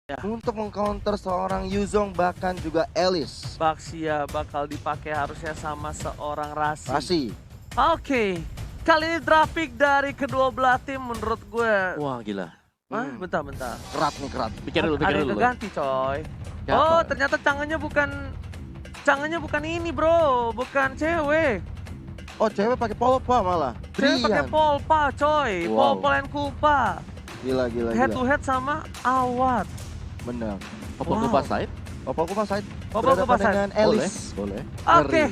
Ya. untuk mengcounter seorang Yuzong bahkan juga Alice. Baxia bakal dipakai harusnya sama seorang Rasi. Rasi. Oke, kali ini draft pick dari kedua belah tim menurut gue. Wah gila. Bentar. Kerat nih, kerat. Pikir dulu, Ada pikir yang dulu. keganti coy. Siapa? Oh ternyata cangganya bukan ini bro, bukan cewek. Oh, cewek pakai polpa malah. Cewek pakai Brian. polpa coy, Wow. polpa and kupa. Gila. Head to head sama Awad. Benar. Popol Wow. Kupas side? Popol Kupa side. Popol Kupa Berhadapan side. dengan Boleh, Alice. boleh. Oke,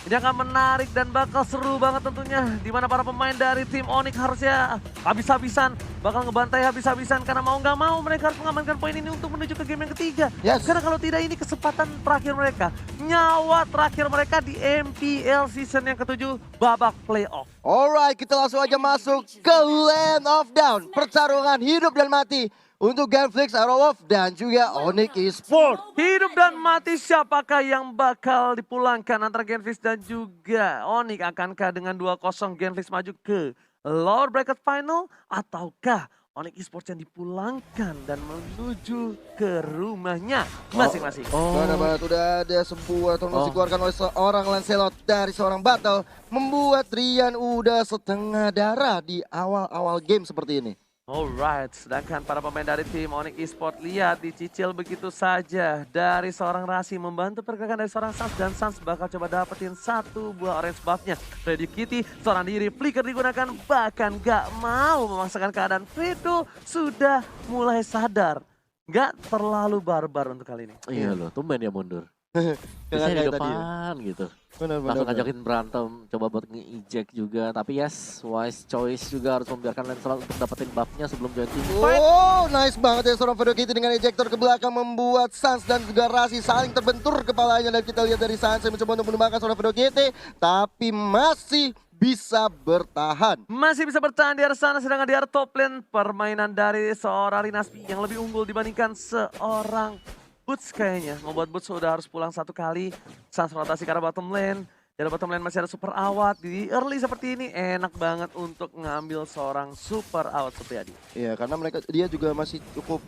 ini akan menarik dan bakal seru banget tentunya. Dimana para pemain dari tim Onyx harusnya habis-habisan, bakal ngebantai habis-habisan. Karena mau nggak mau mereka harus mengamankan poin ini untuk menuju ke game yang ketiga. Yes. Karena kalau tidak ini kesempatan terakhir mereka. Nyawa terakhir mereka di MPL season yang ketujuh, babak playoff. Alright, kita langsung aja masuk ke Land of Down. Pertarungan hidup dan mati untuk Genflix, Arrowwolf, dan juga Onyx Esports. Hidup dan mati siapakah yang bakal dipulangkan antara Genflix dan juga Onyx? Akankah dengan 2-0 Genflix maju ke lower bracket final? Ataukah Onyx Esports yang dipulangkan dan menuju ke rumahnya masing-masing? Karena banget udah ada sebuah tornado dikeluarkan oleh seorang Lancelot dari seorang battle. Membuat Rian udah setengah darah di awal-awal game seperti ini. Alright, sedangkan para pemain dari tim Onyx Esports lihat dicicil begitu saja dari seorang Rasi membantu pergerakan dari seorang Sans dan Sans bakal coba dapetin satu buah orange buff-nya. Freddy Kitty seorang diri flicker digunakan bahkan gak mau memaksakan keadaan. Fredo sudah mulai sadar, gak terlalu barbar untuk kali ini. Iya loh, tumben ya mundur. Dengan Biasanya di kayak tadi. depan gitu. Benar. Langsung ngajakin berantem, coba buat nge-eject juga. Tapi yes, wise choice juga harus membiarkan Lancelot untuk dapetin buff-nya sebelum join team fight. Oh, nice banget ya seorang Fredo Kitty dengan ejector ke belakang membuat Sans dan juga Rasi saling terbentur kepalanya. Dan kita lihat dari Sans yang mencoba untuk menumbangkan seorang Fredo Kitty, tapi masih bisa bertahan. Masih bisa bertahan di arah sana, sedangkan di arah top lane permainan dari seorang Rinaspi yang lebih unggul dibandingkan seorang Boots kayaknya. Membuat Boots sudah harus pulang satu kali. Sans rotasi ke arah bottom lane. Di bottom lane masih ada super awat. Di early seperti ini enak banget untuk ngambil seorang super awat Supriyadi. Iya, karena dia juga masih cukup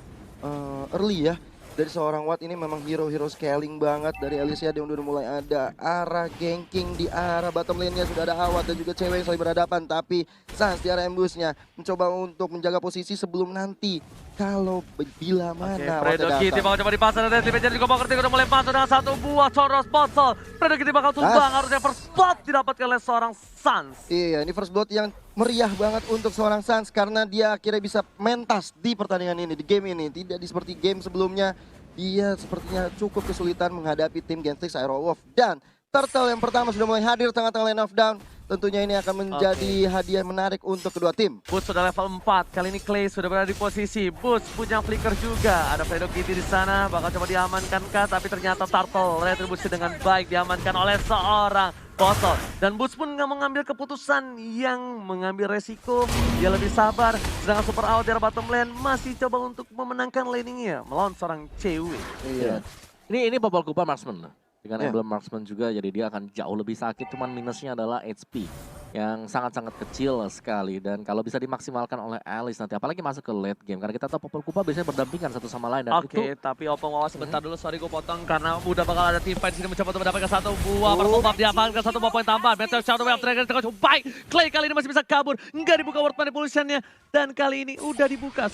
early ya. Dari seorang Watt ini memang hero scaling banget. Dari Alicia dia udah mulai ada arah ganking di arah bottom lane-nya. Sudah ada Awat dan juga cewek yang saling berhadapan. Tapi Sans di arah ambush-nya mencoba untuk menjaga posisi sebelum nanti. Kalau bila mana Fredo Wattnya Kitty datang. bakal coba dipasang dan Deadly juga bakal udah mulai masuk dengan satu buah coros botol. Fredo Kitty bakal tumbang, harusnya first blood didapatkan oleh seorang Sans. Iya, ini first blood yang meriah banget untuk seorang Sans karena dia akhirnya bisa mentas di pertandingan ini, di game ini. Tidak seperti game sebelumnya, dia sepertinya cukup kesulitan menghadapi tim Genflix Arrowwolf. Dan Turtle yang pertama sudah mulai hadir tengah-tengah line of down. Tentunya ini akan menjadi hadiah menarik untuk kedua tim. Boots sudah level 4, kali ini Clay sudah berada di posisi. Boots punya flicker juga, ada Fredo Kitty di sana, bakal coba diamankan kah? Tapi ternyata Turtle retribusi dengan baik diamankan oleh seorang Botol. Dan Boots pun nggak mengambil keputusan yang mengambil resiko, dia lebih sabar. Sedangkan Super Out dari bottom lane masih coba untuk memenangkan laningnya melawan seorang cewek. Iya. Ini Popol Kupa marksman. Dengan Iya. emblem marksman juga, jadi dia akan jauh lebih sakit. Cuman minusnya adalah HP yang sangat-sangat kecil sekali. Dan kalau bisa dimaksimalkan oleh Alice nanti, apalagi masuk ke late game. Karena kita tahu Popol Kupa biasanya berdampingan satu sama lain. Dan Oke, tapi Opong Wawa sebentar dulu, sorry gue potong karena udah bakal ada team fight di sini mencoba untuk mendapatkan satu buah purple buff, diamankan satu buah poin tambahan. Meteor Shadow Wave Dragon terkocok baik. Clay kali ini masih bisa kabur, nggak dibuka word manipulation-nya. Dan kali ini udah dibuka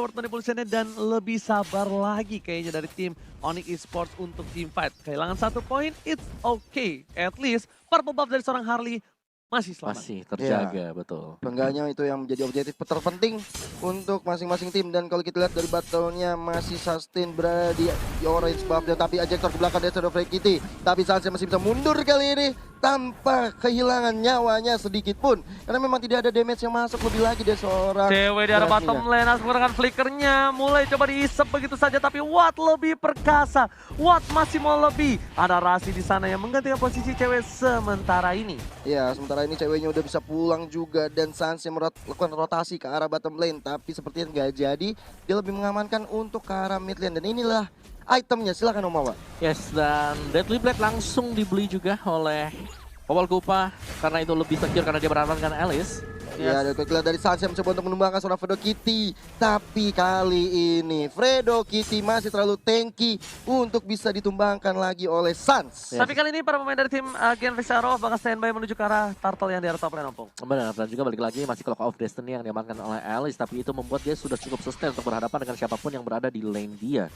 word manipulation-nya dan lebih sabar lagi kayaknya dari tim Onyx Esports untuk team fight. Kehilangan satu poin, it's okay. At least purple buff dari seorang Harley masih selamat. masih terjaga, betul. Seenggaknya itu yang menjadi objektif terpenting untuk masing-masing tim. Dan kalau kita lihat dari battle-nya masih sustain berada di orange buff. Dan tapi ejector ke belakang dari Shadow Fredo Kitty. Tapi Sans masih bisa mundur kali ini tanpa kehilangan nyawanya sedikit pun. Karena memang tidak ada damage yang masuk lebih lagi dari seorang Cewek di arah Rasinya. bottom lane harus menggunakan flickernya. Mulai coba diisep begitu saja tapi Watt lebih perkasa. Watt masih mau lebih. Ada Rasi di sana yang menggantikan posisi cewek sementara ini. Ya, sementara ini ceweknya udah bisa pulang juga. Dan Sans yang melakukan rotasi ke arah bottom lane. Tapi sepertinya nggak jadi. Dia lebih mengamankan untuk ke arah mid lane. Dan inilah itemnya, silakan Om Awa. Yes, dan Deadly Blade langsung dibeli juga oleh Popol Kupa. Karena itu lebih secure karena dia beramankan Alice. Ya, ada quick kill dari Sans yang mencoba untuk menumbangkan seorang Fredo Kitty. Tapi kali ini Fredo Kitty masih terlalu tanky untuk bisa ditumbangkan lagi oleh Sans. Tapi kali ini para pemain dari tim Genfix Arrow bakal standby menuju ke arah turtle yang di arah top lane Opung. Benar, dan juga balik lagi masih Clock of Destiny yang diamankan oleh Alice, tapi itu membuat dia sudah cukup sustain untuk berhadapan dengan siapapun yang berada di lane dia.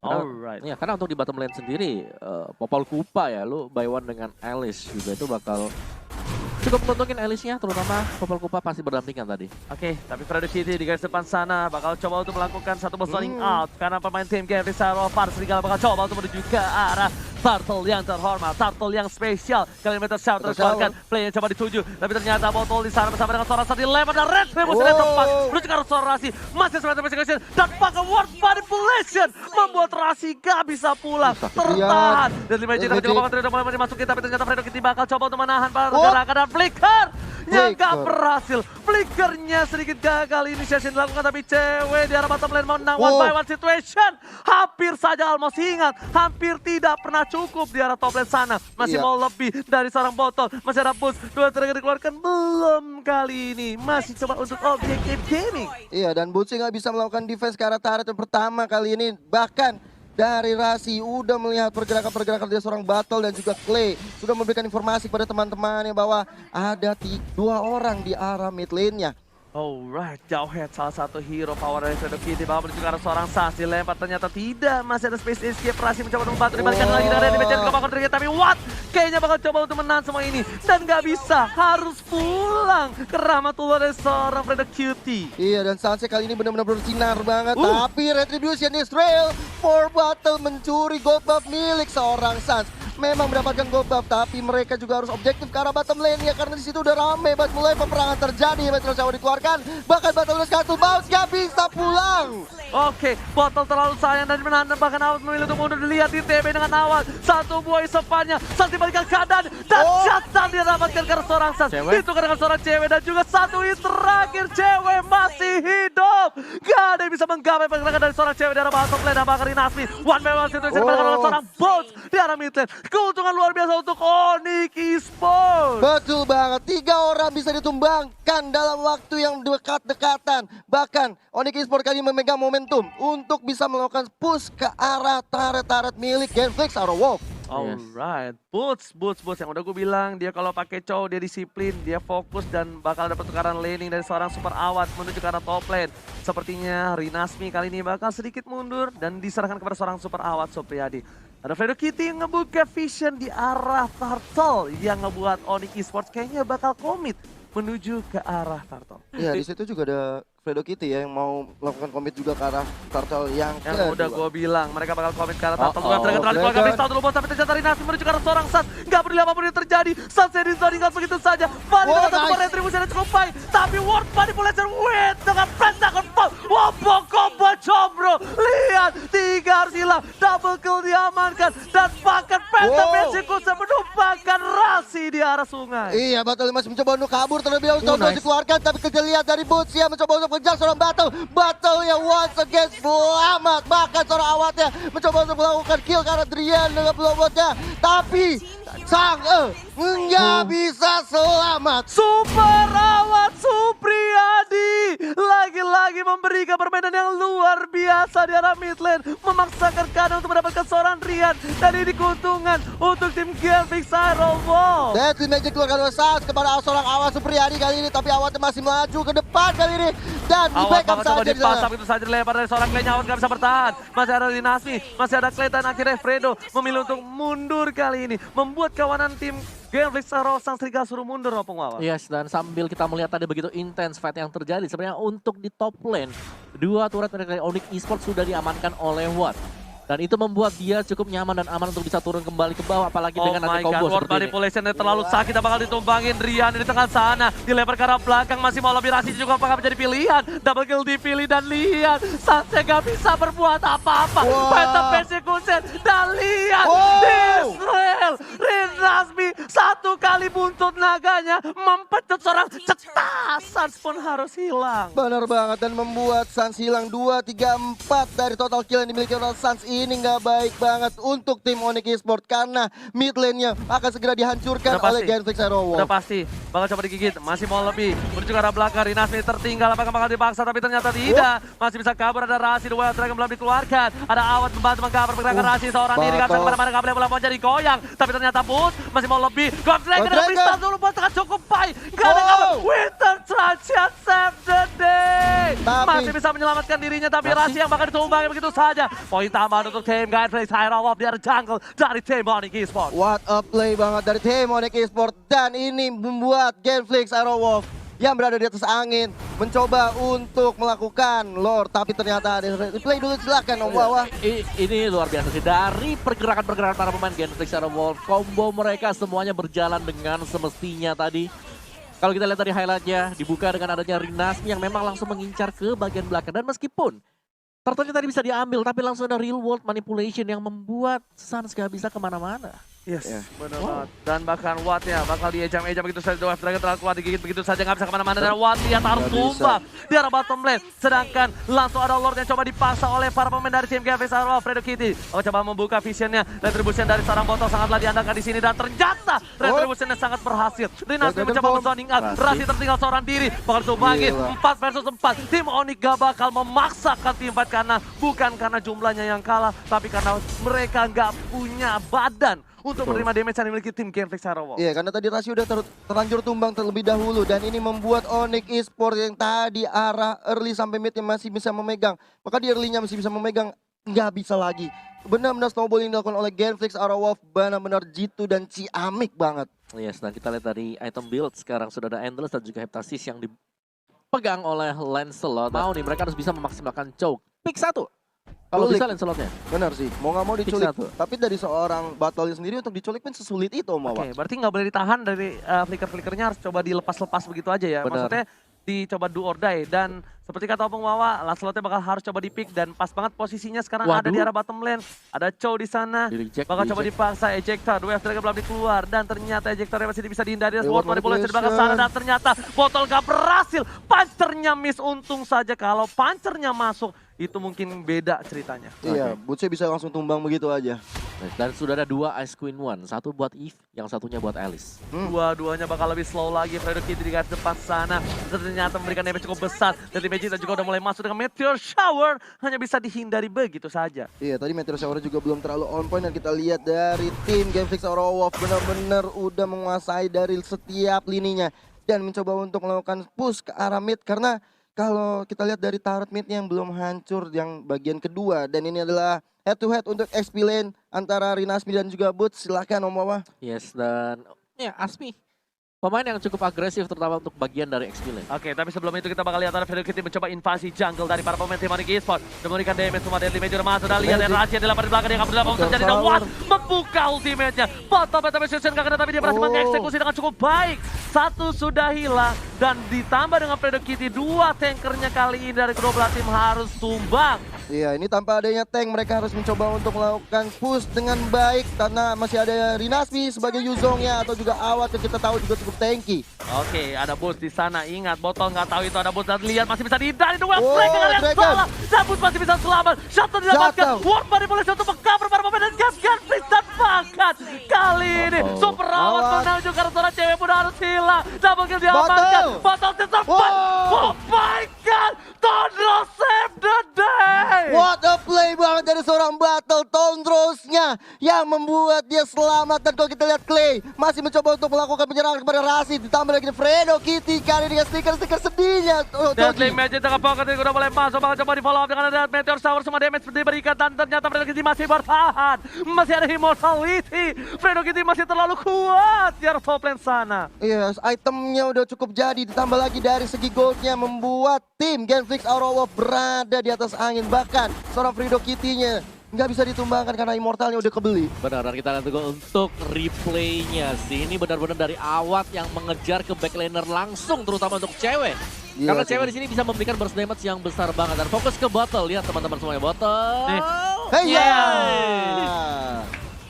Alright. Ya, karena untuk di bottom lane sendiri, Popol Kupa ya, lu by one dengan Alice juga itu bakal cukup menguntungin Alice-nya, terutama Popol Kupa pasti berdampingan tadi. Oke, tapi Fredo Kitty di garis depan sana bakal coba untuk melakukan satu boss running out karena pemain tim Genfix Arrow Far Serigala bakal coba untuk menuju ke arah turtle yang terhormat, turtle yang spesial. Kali ini Metal Shout dikeluarkan, play yang coba dituju, tapi ternyata botol di sana bersama dengan seorang saat dilempar dan Red Famous dari tempat menuju ke arah seorang Rasi, masih sebentar persecution dan pakai word manipulation membuat Rasi gak bisa pulang, tertahan. Dan 5 juta juga bakal terus mulai dimasukin, tapi ternyata Fredo Kitty bakal coba untuk menahan pergerakan dan flicker. Yang gak berhasil, flickernya sedikit gagal, initiation dilakukan tapi cewek di arah bottom lane mau menang one by one situation. Hampir saja almost ingat, hampir tidak pernah cukup di arah top lane sana. Masih mau lebih dari seorang botol, masih ada boost, 2 trigger dikeluarkan, belum kali ini. Masih coba untuk objektif gaming. Iya, dan Butsi nggak bisa melakukan defense ke arah turret yang pertama kali ini. Bahkan dari Rasi udah melihat pergerakan-pergerakan dari seorang Battle dan juga Clay. Sudah memberikan informasi kepada teman-temannya bahwa ada 2 orang di arah mid lane-nya. Alright, jauh head salah satu hero power dari Fredo Kitty bakal menuju ke arah seorang Sans, dilempar ternyata tidak, masih ada space escape. Rasi mencoba untuk membantu dibalikan lagi dari Randy Becer ke bakal trigger, tapi what? Kayaknya bakal coba untuk menahan semua ini dan gak bisa, harus pulang ke rahmatullah dari seorang Fredo Kitty. Iya, dan Sansnya kali ini benar-benar bersinar banget, tapi Retribution Israel for Battle mencuri gold buff milik seorang Sans. Memang mendapatkan gold buff, tapi mereka juga harus objektif ke arah bottom lane ya, karena di situ udah rame banget, mulai peperangan terjadi. Metro Shower dikeluarkan, bahkan Battle Lane kartu bounce gak bisa pulang. Oke, botol terlalu sayang dan menahan, bahkan Awad memilih untuk mundur. Dilihat di TB dengan Awad, satu buah isopannya, Sans dibalikan keadaan dan jatuh didapatkan karena seorang Sans. Itu karena seorang cewek dan juga satu hit terakhir, cewek masih hidup. Gak ada yang bisa menggapai pergerakan dari seorang cewek di arah bottom lane dan bakal Nasmi. One by one situation dibalikan oleh seorang Bones di arah mid lane. Keuntungan luar biasa untuk Onyx Esports. Betul banget, 3 orang bisa ditumbangkan dalam waktu yang dekat-dekatan. Bahkan Onyx Esports kali ini memegang momentum untuk bisa melakukan push ke arah turret-turret milik Genfix Arrow Wolf. Alright, Boots yang udah gue bilang, dia kalau pakai cow dia disiplin, dia fokus dan bakal dapat tukaran laning dari seorang Super Awad menuju ke arah top lane. Sepertinya Rinasmi kali ini bakal sedikit mundur dan diserahkan kepada seorang Super Awad Supriyadi. Ada Fredo Kitty yang ngebuka vision di arah turtle yang ngebuat Onyx Esports kayaknya bakal komit menuju ke arah turtle. Ya, di situ juga ada Fredo Kitty ya yang mau melakukan komit juga ke arah turtle yang udah gue bilang, mereka bakal komit ke arah turtle. Mereka terlalu keluarga Bristol dulu bos, tapi ternyata Rinasmi menuju ke arah seorang Sans. Gak peduli apapun yang terjadi, Sans yang ditinggal begitu saja. Balik dengan satu retribusi yang cukup baik, tapi word manipulation win dengan pentagon fall. Combo combro, lihat 3 harus hilang, double kill diamankan dan bahkan phantom execution menumpangkan Rasi di arah sungai. Iya, Battle masih mencoba untuk kabur terlebih dahulu, dikeluarkan, tapi kejelian dari Boots yang mencoba untuk mengejar seorang Battle yang once again selamat. Bahkan seorang Awatnya mencoba untuk melakukan kill karena Drian dengan blowbotnya, tapi Sang nggak bisa selamat. Super Awad Supriyadi lagi-lagi memberikan permainan yang luar biasa di arah mid lane, memaksakan keadaan untuk mendapatkan seorang Rian, dan ini keuntungan untuk tim Genfix Arrow Wolf. Deadly Magic keluarkan oleh Sans kepada seorang Awad Supriyadi kali ini, tapi Awatnya masih maju ke depan kali ini dan di backup saja di sana. Begitu saja dilempar dari seorang Clay, Awad gak bisa bertahan. Masih ada Rinasmi, masih ada Clay, dan akhirnya Fredo memilih untuk mundur kali ini, membuat kawanan tim Genfix Arrow Sang Serigala suruh mundur Opung Wawa. Yes, dan sambil kita melihat tadi begitu intens fight yang terjadi, sebenarnya untuk di top lane, 2 turret dari Onyx Esports sudah diamankan oleh Watt. Dan itu membuat dia cukup nyaman dan aman untuk bisa turun kembali ke bawah, apalagi dengan nanti combo word seperti ini. manipulation terlalu sakit, bakal ditumbangin Rian di tengah sana, dilempar ke arah belakang, masih mau lebih Rasi juga apakah menjadi pilihan, double kill dipilih dan lihat Sanse gak bisa berbuat apa-apa. Phantom execution dan lihat Israel Rinasmi satu kali buntut naganya mempecut seorang cetas, Sans pun harus hilang. Benar banget, dan membuat Sans hilang 2, 3, 4 dari total kill yang dimiliki oleh Sans ini nggak baik banget untuk tim Onyx Esports karena mid lane-nya akan segera dihancurkan Udah pasti. oleh Genflix Aerowolf. Udah pasti bakal coba digigit, masih mau lebih menuju ke arah belakang. Rinasmi tertinggal, apakah bakal dipaksa, tapi ternyata tidak. Masih bisa kabur, ada Rasi, The Wild Dragon belum dikeluarkan. Ada Awat membantu mengcover pergerakan Rasi, seorang diri gak bisa kemana-mana, gak boleh bola jadi goyang. Tapi ternyata Boots masih mau lebih. God Dragon ada freestyle dulu buat tangan cukup baik. Gak ada cover, Winter Transition save the day. Masih bisa menyelamatkan dirinya, tapi Rasi yang bakal ditumbangin begitu saja. Poin tambahan untuk tim Genflix Aerowolf di area jungle dari tim Onyx Esports. What a play banget dari tim Onyx Esports, dan ini membuat Genflix Aerowolf yang berada di atas angin mencoba untuk melakukan lore, tapi ternyata ada replay dulu, silakan Om Wawa. Ini luar biasa sih, dari pergerakan-pergerakan para pemain Genflix Aerowolf, combo mereka semuanya berjalan dengan semestinya tadi. Kalau kita lihat dari highlightnya, dibuka dengan adanya Rinasmi yang memang langsung mengincar ke bagian belakang. Dan meskipun turtle-nya tadi bisa diambil, tapi langsung ada real world manipulation yang membuat Suns gak bisa kemana-mana. Yes, benar banget. Dan bahkan Watt-nya bakal diejam-ejam begitu saja. Wave Dragon terlalu kuat, digigit begitu saja, nggak bisa kemana-mana. Dan Watt lihat harus tumbang di arah bottom lane. Sedangkan langsung ada Lord yang coba dipaksa oleh para pemain dari tim Genflix Aerowolf. Fredo Kitty coba membuka visionnya. Retribution dari seorang botol sangatlah diandalkan di sini. Dan ternyata Retributionnya sangat berhasil. Rinasmi mencoba zoning out. Rasi tertinggal seorang diri. Bakal tumbangin 4 versus 4. Tim Onyx gak bakal memaksakan tim fight bukan karena jumlahnya yang kalah, tapi karena mereka nggak punya badan untuk menerima damage yang dimiliki tim Genflix Aerowolf. Iya, karena tadi Rasi udah terlanjur tumbang terlebih dahulu, dan ini membuat Onyx Esports yang tadi arah early sampai mid yang masih bisa memegang, maka di early-nya masih bisa memegang, nggak bisa lagi. Benar-benar snowball yang dilakukan oleh Genflix Aerowolf, benar-benar jitu dan ciamik banget. Yes, dan kita lihat dari item build sekarang sudah ada Endless dan juga Heptasis yang dipegang oleh Lancelot. Mau nih, mereka harus bisa memaksimalkan choke. Pick 1. Kalau bisa Lancelotnya. Benar sih, mau nggak mau diculik. Tapi dari seorang Battle sendiri untuk diculik pun sesulit itu, Om Wawa. Oke, berarti nggak boleh ditahan dari flicker-flickernya, harus coba dilepas-lepas begitu aja ya. Benar. Maksudnya dicoba do or die. Dan seperti kata Opung Wawa, Lancelotnya bakal harus coba di-pick. Dan pas banget posisinya sekarang ada di arah bottom lane. Ada Chow di sana. Bakal coba dipaksa ejector. Wave Dragon belum dikeluar. Dan ternyata ejectornya masih bisa dihindari. Sword manipulation di belakang sana. Dan ternyata botol gak berhasil. Punchernya miss. Untung saja kalau punchernya masuk, itu mungkin beda ceritanya. Iya, Butcher bisa langsung tumbang begitu aja. Dan sudah ada 2 Ice Queen 1. Satu buat Eve, yang satunya buat Alice. Dua-duanya bakal lebih slow lagi. Fredo Kitty di garis depan sana. Ternyata memberikan damage cukup besar. Dan tim Vegeta juga udah mulai masuk dengan Meteor Shower. Hanya bisa dihindari begitu saja. Iya, tadi Meteor Shower juga belum terlalu on point, dan kita lihat dari tim Genflix Aerowolf benar-benar udah menguasai dari setiap lininya. Dan mencoba untuk melakukan push ke arah mid, karena kalau kita lihat dari turret mid yang belum hancur yang bagian kedua, dan ini adalah head to head untuk XP lane antara Rinasmi dan juga Boots. Silakan Om Wawa. Yes, dan ya Asmi, pemain yang cukup agresif terutama untuk bagian dari XP lane. Oke, tapi sebelum itu kita bakal lihat ada Fredo Kitty mencoba invasi jungle dari para pemain tim Onyx Esports. Dan memberikan damage, semua deadly major masuk. Dan lihat Rahasia di lapangan di belakang, dia nggak berapa terjadi. Dan Watt membuka ultimate-nya. Bottom Metamation gak kena, tapi dia berhasil mengeksekusi dengan cukup baik. Satu sudah hilang, dan ditambah dengan Fredo Kitty, 2 tankernya kali ini dari kedua belah tim harus tumbang. Iya, ini tanpa adanya tank, mereka harus mencoba untuk melakukan push dengan baik, karena masih ada Rinasmi sebagai Yuzongnya, atau juga Awat yang kita tahu juga cukup tanky. Oke, ada Boots di sana. Ingat, botol nggak tahu itu ada Boots. Dan lihat masih bisa dihindari. Duel break dengan yang salah. Dan Boots masih bisa selamat. Shuttle didapatkan. Ward manipulasi untuk meng-cover para pemain dan Genflix, dan bahkan kali ini Super Awat menang juga karena seorang cewek pun harus hilang. Double kill diamankan. Botol terserpan. Oh my god, Tondro save the day. What a play banget dari seorang Battle Tondrosnya yang membuat dia selamat. Dan kalau kita lihat Clay masih mencoba untuk melakukan penyerangan kepada Rasi, ditambah lagi Fredo Kitty kali dengan stiker-stiker sedihnya. Deadly Magic tengah pocket udah mulai masuk, bakal coba di follow up dengan ada Meteor Shower, semua damage diberikan, dan ternyata Fredo Kitty masih bertahan. Masih ada Immortality. Fredo Kitty masih terlalu kuat di arah top lane sana. Yes, itemnya udah cukup jadi, ditambah lagi dari segi goldnya membuat tim Genflix Aerowolf berada di atas angin. Bahkan seorang Fredo Kitty-nya nggak bisa ditumbangkan karena immortalnya udah kebeli. Benar, dan kita lihat juga untuk replaynya sih. Ini benar-benar dari Awat yang mengejar ke backlaner langsung, terutama untuk cewek. Iya, Karena cewek di sini bisa memberikan burst damage yang besar banget. Dan fokus ke bottle, lihat teman-teman semuanya, bottle. Nih. Hey ya!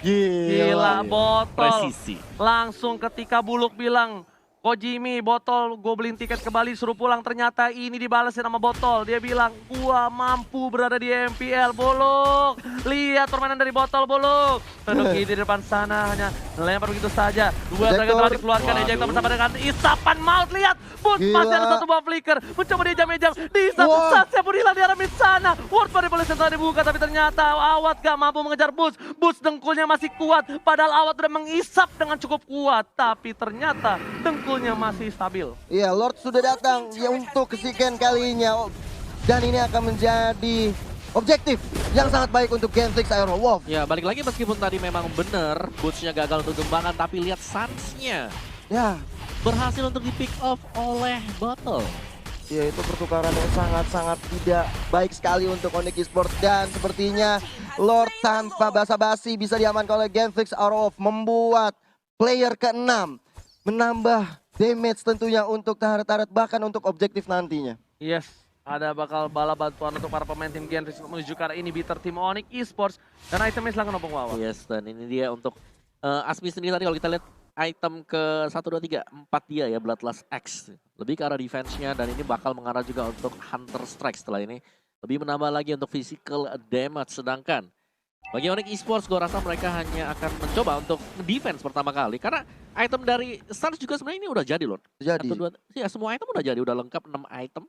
Gila, botol. Presisi. Langsung ketika Buluk bilang, Kojimi, Botol, gue beliin tiket ke Bali, suruh pulang. Ternyata ini dibalesin sama Botol. Dia bilang, gua mampu berada di MPL, Bolok. Lihat permainan dari Botol, Bolok. Fredoki di depan sana hanya lempar begitu saja. Dua dragon telah dikeluarkan, ejector bersama dengan isapan maut. Lihat, Boots masih ada satu buah flicker. Mencoba diejam-ejam, diisap. Sasya pun hilang di arah mid sana. World Manipulation telah dibuka, tapi ternyata Awat gak mampu mengejar Boots. Boots dengkulnya masih kuat, padahal Awat udah mengisap dengan cukup kuat. Tapi ternyata dengkulnya masih stabil. Iya, Lord sudah datang ya untuk kesekian kalinya. Dan ini akan menjadi objektif yang sangat baik untuk Genflix Aero Wolf. Ya, balik lagi meskipun tadi memang bener Boots-nya gagal untuk gembangan, tapi lihat Suns-nya Ya, berhasil untuk di pick off oleh Bottle. ya itu pertukaran yang sangat-sangat tidak baik sekali untuk Onyx Esports. Dan sepertinya Lord tanpa basa-basi bisa diamankan oleh Genflix Aero Wolf, membuat player ke-6 menambah damage tentunya untuk turret-turret, bahkan untuk objektif nantinya. Yes, ada bakal bala bantuan untuk para pemain tim Genflix menuju ke arah ini bitter tim Onyx Esports. Dan itemnya silahkan Opung Wawa. Yes, dan ini dia untuk Asmi sendiri tadi kalau kita lihat item ke 1, 2, 3, 4 dia ya, Bloodlust X. Lebih ke arah defense-nya dan ini bakal mengarah juga untuk Hunter Strike setelah ini. Lebih menambah lagi untuk physical damage, sedangkan bagi Onyx Esports, gue rasa mereka hanya akan mencoba untuk defense pertama kali. Karena item dari Suns juga sebenarnya ini udah jadi loh. Jadi. Ya semua item udah jadi, udah lengkap 6 item.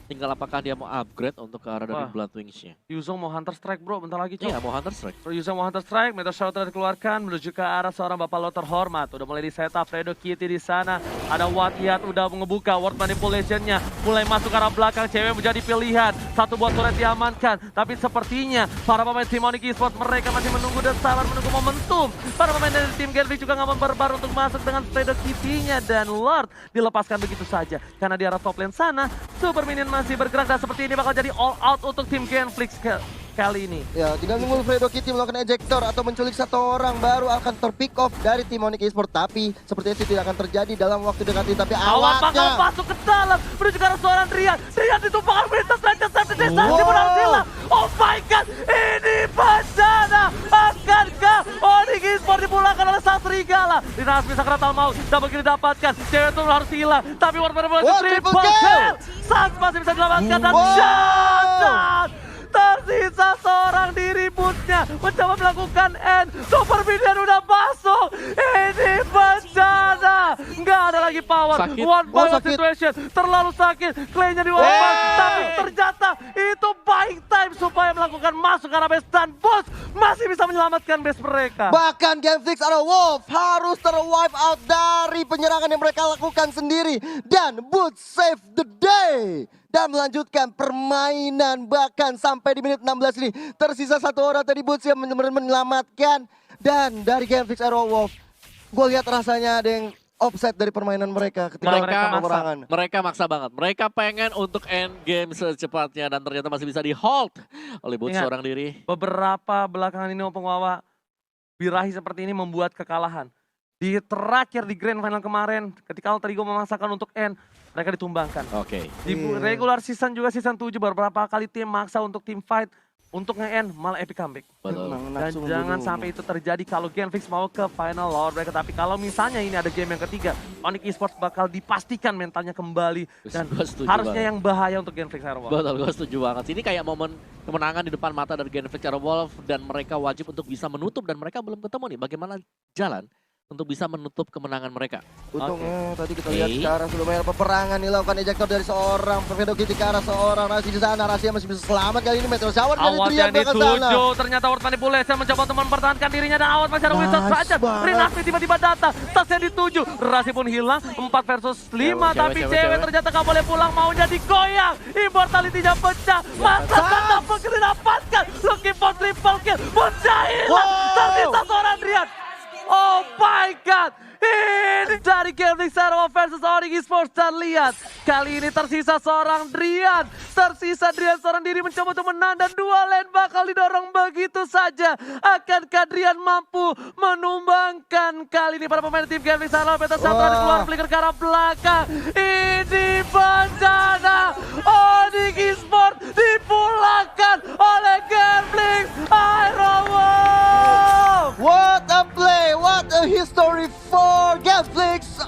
Tinggal apakah dia mau upgrade untuk ke arah dari Bloodwings-nya. Yuzong mau Hunter Strike bro, bentar lagi Iya, mau Hunter Strike. Yuzong mau Hunter Strike, Meteor Shower telah dikeluarkan menuju ke arah seorang Bapak Lot terhormat. Udah mulai di setup, Fredo Kitty di sana. Ada Watiat udah ngebuka World Manipulation-nya. Mulai masuk ke arah belakang, cewek menjadi pilihan. Satu buat turret diamankan. Tapi sepertinya para pemain tim Onyx Esports mereka masih menunggu dan sabar menunggu momentum. Para pemain dari tim Genflix juga nggak membarbar untuk masuk dengan Fredo Kitty-nya. Dan Lord dilepaskan begitu saja. Karena di arah top lane sana, Super Minion masih bergerak dan seperti ini bakal jadi all out untuk tim Genflix kali ini. Ya, tinggal nunggu Fredo Kitty melakukan ejector atau menculik satu orang baru akan terpick off dari tim Onyx Esports. Tapi sepertinya itu tidak akan terjadi dalam waktu dekat ini. Tapi Awat bakal awatnya masuk ke dalam menuju ke arah seorang Rian. Rian ditumpahkan Princess Raja Safety Destinasi berhasil hilang. Oh my god, ini bencana. Akankah Onyx Esports dipulangkan oleh sang serigala? Dinas bisa keratal mau, double kill didapatkan. Cewek itu harus hilang, tapi World Manipulation triple kill. Sans masih bisa diselamatkan dan shot. Tersisa seorang diri Boots-nya mencoba melakukan end. Super Minion udah masuk. Ini bencana. Nggak ada lagi power. Sakit. One by one sakit. situation. Terlalu sakit. Clay-nya di one. Tapi ternyata itu buying time supaya melakukan masuk ke arah base. Dan Boots masih bisa menyelamatkan base mereka. bahkan Genflix Aero Wolf harus ter-wipe out dari penyerangan yang mereka lakukan sendiri. Dan Boots save the day. Dan melanjutkan permainan bahkan sampai di menit 16 ini. Tersisa satu orang tadi Boots yang benar-benar menyelamatkan. Dan dari Genflix Aero Wolf, gue lihat rasanya ada yang offset dari permainan mereka ketika Mereka maksa banget. Mereka pengen untuk end game secepatnya dan ternyata masih bisa di hold oleh Boots Ingat, seorang diri. Beberapa belakangan ini Opung Wawa, birahi seperti ini membuat kekalahan. Di terakhir di grand final kemarin, ketika Alterigo memaksakan untuk end, mereka ditumbangkan. Oke. Di regular season juga season 7 beberapa kali tim maksa untuk tim fight untuk nge-end malah epic comeback. Betul. Dan jangan sampai itu terjadi kalau Genflix mau ke final Lord mereka. Tapi kalau misalnya ini ada game yang ketiga, Onyx Esports bakal dipastikan mentalnya kembali. Dan harusnya yang bahaya untuk Genflix Aero Wolf. Betul, gue setuju banget. Ini kayak momen kemenangan di depan mata dari Genflix Aero Wolf dan mereka wajib untuk bisa menutup dan mereka belum ketemu nih bagaimana jalan untuk bisa menutup kemenangan mereka. Untungnya tadi kita lihat ke arah sudah banyak peperangan nih, lakukan ejector dari seorang Fredo Kitty ke arah seorang Rasi di sana. Rasi masih bisa selamat kali ini. Meteor Shower dari Awat Trian yang dituju, ternyata World Manipulation mencoba untuk mempertahankan dirinya dan Awat masih ada Wizard saja. Rinasmi tiba-tiba datang, tasnya dituju, Rasi pun hilang, 4 versus 5, tapi cewek ternyata gak boleh pulang, maunya digoyang, immortality-nya pecah, masa kata pegeri dapatkan, looking for triple kill, pecah hilang, tersisa seorang Rian. Oh my god, ini dari Genflix Aero versus Onyx Esports. Dan lihat, kali ini tersisa seorang Drian. Tersisa Drian seorang diri mencoba untuk menang dan dua lane bakal didorong begitu saja. Akankah Drian mampu menumbangkan kali ini para pemain tim Genflix Aero? Meteor Shower keluar flicker ke arah belakang. Ini bencana. Onyx Esports dipulangkan oleh Genflix Aero. What a play, what a history for Genflix